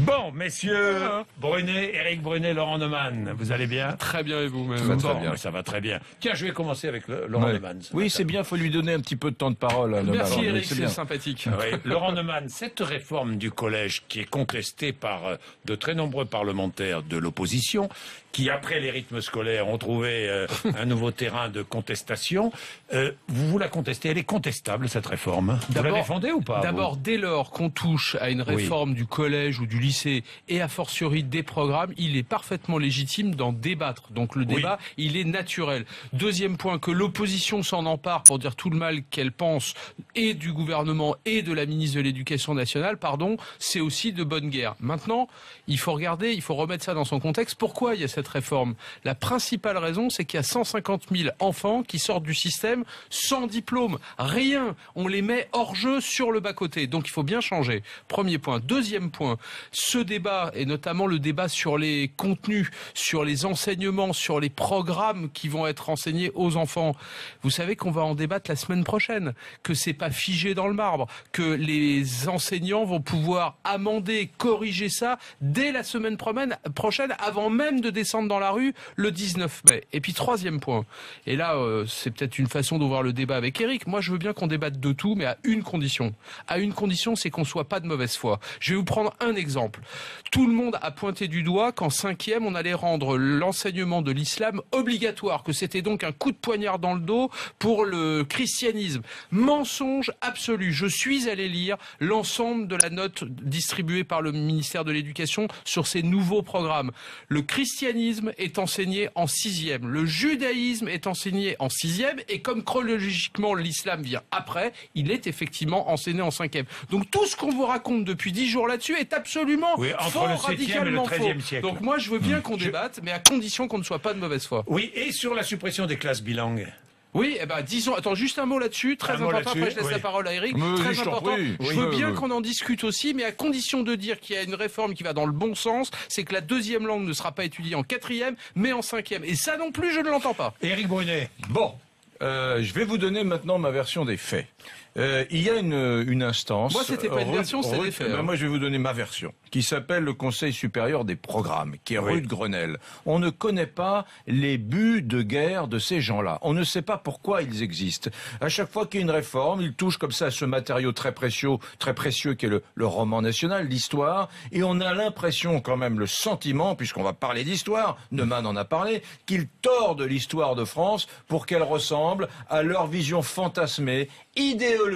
Bon, messieurs, Brunet, Éric Brunet, Laurent Neumann, vous allez bien? Très bien, et vous-même? Très bien. Ça va très bien. Tiens, je vais commencer avec Laurent Neumann. Oui, c'est bien, faut lui donner un petit peu de temps de parole à Neumann. Merci Éric, c'est sympathique. Oui. Laurent Neumann, cette réforme du collège qui est contestée par de très nombreux parlementaires de l'opposition, qui après les rythmes scolaires ont trouvé un nouveau terrain de contestation, vous la contestez, elle est contestable cette réforme. Vous la défendez ou pas? D'abord, dès lors qu'on touche à une réforme du collège ou du lycée et a fortiori des programmes, il est parfaitement légitime d'en débattre. Donc le débat, il est naturel. Deuxième point, que l'opposition s'en empare pour dire tout le mal qu'elle pense et du gouvernement et de la ministre de l'Éducation nationale, c'est aussi de bonne guerre. Maintenant, il faut regarder, il faut remettre ça dans son contexte. Pourquoi il y a cette réforme? La principale raison, c'est qu'il y a 150 000 enfants qui sortent du système sans diplôme. Rien. On les met hors jeu sur le bas-côté. Donc il faut bien changer. Premier point. Deuxième point. Ce débat, et notamment le débat sur les contenus, sur les enseignements, sur les programmes qui vont être enseignés aux enfants. Vous savez qu'on va en débattre la semaine prochaine, que c'est pas figé dans le marbre, que les enseignants vont pouvoir amender, corriger ça dès la semaine prochaine, avant même de descendre dans la rue le 19 mai. Et puis troisième point, et là c'est peut-être une façon d'ouvrir le débat avec Éric, moi je veux bien qu'on débatte de tout, mais à une condition. À une condition, c'est qu'on soit pas de mauvaise foi. Je vais vous prendre un exemple. Tout le monde a pointé du doigt qu'en 5e, on allait rendre l'enseignement de l'islam obligatoire, que c'était donc un coup de poignard dans le dos pour le christianisme. Mensonge absolu. Je suis allé lire l'ensemble de la note distribuée par le ministère de l'Éducation sur ces nouveaux programmes. Le christianisme est enseigné en 6e. Le judaïsme est enseigné en 6e. Et comme chronologiquement l'islam vient après, il est effectivement enseigné en 5e. Donc tout ce qu'on vous raconte depuis 10 jours là-dessus est absolument faux, radicalement faux. Siècle. Donc moi je veux bien qu'on débatte, mais à condition qu'on ne soit pas de mauvaise foi. Oui, et sur la suppression des classes bilingues. Oui, disons, attends, juste un mot là-dessus, très important, après je laisse la parole à Éric, très important, je veux bien qu'on en discute aussi, mais à condition de dire qu'il y a une réforme qui va dans le bon sens, c'est que la deuxième langue ne sera pas étudiée en 4e, mais en 5e, et ça non plus je ne l'entends pas. Éric Brunet. Bon, je vais vous donner maintenant ma version des faits. Il y a une instance... Moi, c'était pas une version, c'est des faits. Moi, je vais vous donner ma version, qui s'appelle le Conseil supérieur des programmes, qui est rue de Grenelle. On ne connaît pas les buts de guerre de ces gens-là. On ne sait pas pourquoi ils existent. À chaque fois qu'il y a une réforme, ils touchent comme ça à ce matériau très précieux qui est le roman national, l'histoire, et on a l'impression, quand même, le sentiment, puisqu'on va parler d'histoire, Neumann en a parlé, qu'ils tordent l'histoire de France pour qu'elle ressemble à leur vision fantasmée, idéologique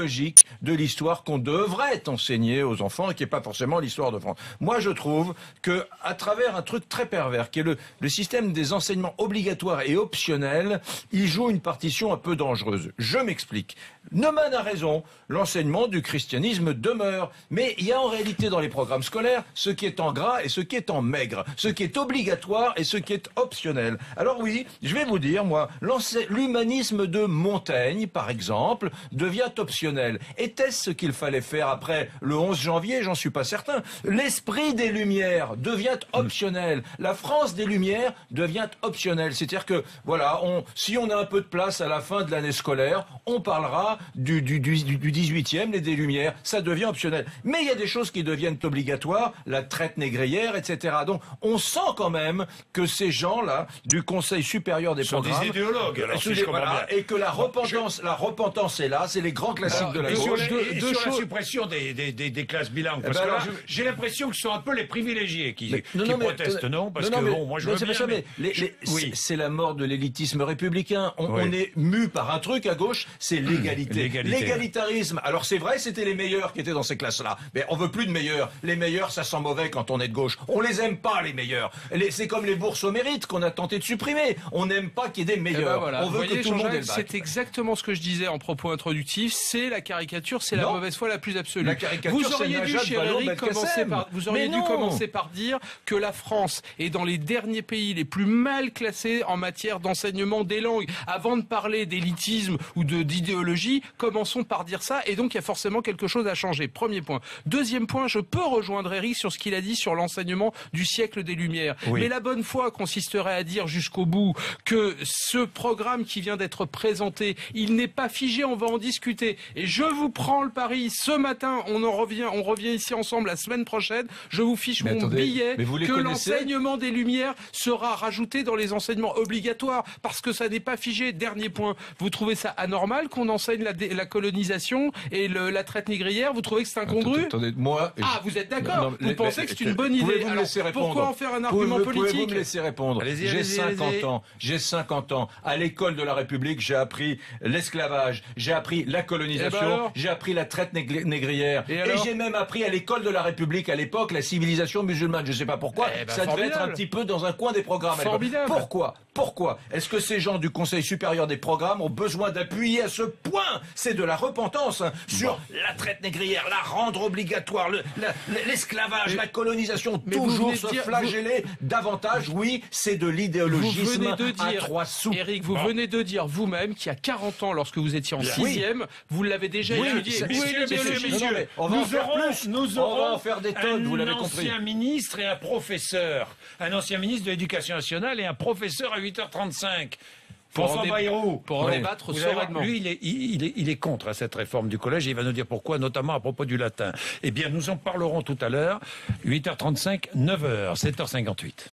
de l'histoire qu'on devrait enseigner aux enfants et qui n'est pas forcément l'histoire de France. Moi, je trouve que, à travers un truc très pervers, qui est le système des enseignements obligatoires et optionnels, il joue une partition un peu dangereuse. Je m'explique. Neumann a raison, l'enseignement du christianisme demeure, mais il y a en réalité dans les programmes scolaires ce qui est en gras et ce qui est en maigre, ce qui est obligatoire et ce qui est optionnel. Alors oui, je vais vous dire, moi, l'humanisme de Montaigne, par exemple, devient optionnel. Était-ce ce qu'il fallait faire après le 11 janvier? J'en suis pas certain. L'esprit des Lumières devient optionnel. La France des Lumières devient optionnelle. C'est-à-dire que, voilà, si on a un peu de place à la fin de l'année scolaire, on parlera du 18e, les des Lumières. Ça devient optionnel. Mais il y a des choses qui deviennent obligatoires, la traite négrière, etc. Donc, on sent quand même que ces gens-là, du Conseil supérieur des programmes... sont des idéologues, alors si je comprends bien. Et que la repentance est là, c'est les grands classiques de la gauche. Sur la suppression des classes bilingues, parce que là, j'ai l'impression que ce sont un peu les privilégiés qui protestent, non? Parce que bon, moi je veux bien, c'est la mort de l'élitisme républicain. On est mu par un truc à gauche, c'est l'égalité. L'égalitarisme. Alors c'est vrai, c'était les meilleurs qui étaient dans ces classes-là, mais on veut plus de meilleurs. Les meilleurs, ça sent mauvais quand on est de gauche. On les aime pas, les meilleurs. C'est comme les bourses au mérite qu'on a tenté de supprimer. On n'aime pas qu'il y ait des meilleurs. On veut que tout le monde ait le bac. C'est exactement ce que je disais en propos introductif, c'est la caricature, c'est la mauvaise foi la plus absolue. La caricature, vous auriez dû, cher Éric, commencer par dire que la France est dans les derniers pays les plus mal classés en matière d'enseignement des langues. Avant de parler d'élitisme ou d'idéologie, commençons par dire ça, et donc il y a forcément quelque chose à changer. Premier point. Deuxième point, je peux rejoindre Éric sur ce qu'il a dit sur l'enseignement du siècle des Lumières. Mais la bonne foi consisterait à dire jusqu'au bout que ce programme qui vient d'être présenté, il n'est pas figé, on va en discuter. discuter. Et je vous prends le pari, ce matin, on revient ici ensemble la semaine prochaine. Je vous fiche mon billet que l'enseignement des Lumières sera rajouté dans les enseignements obligatoires, parce que ça n'est pas figé. Dernier point, vous trouvez ça anormal qu'on enseigne la colonisation et la traite négrière? Vous trouvez que c'est incongru? Attendez, moi... vous êtes d'accord? Vous pensez que c'est une bonne idée? Alors, pourquoi en faire un argument politique? Pouvez-vous me laisser répondre? J'ai 50 ans. À l'école de la République, j'ai appris l'esclavage, j'ai appris la colonisation, j'ai appris la traite négrière. Et j'ai même appris à l'école de la République, à l'époque, la civilisation musulmane. Je ne sais pas pourquoi, ça devait être un petit peu dans un coin des programmes. Pourquoi est-ce que ces gens du Conseil supérieur des programmes ont besoin d'appuyer à ce point? C'est de la repentance sur la traite négrière, la rendre obligatoire, l'esclavage, la colonisation, toujours se flageller davantage. Oui, c'est de l'idéologisme à 3 sous. Éric, vous venez de dire vous-même qu'il y a 40 ans, lorsque vous étiez en 6e, vous l'avez déjà étudié. Messieurs, on va en faire plus. On va en faire des tonnes, vous l'avez compris. Un ancien ministre et un professeur. Un ancien ministre de l'Éducation nationale et un professeur à 8h35. François Bayrou. Pour en débattre sereinement. Lui, il est contre cette réforme du collège et il va nous dire pourquoi, notamment à propos du latin. Eh bien, nous en parlerons tout à l'heure. 8h35, 9h, 7h58.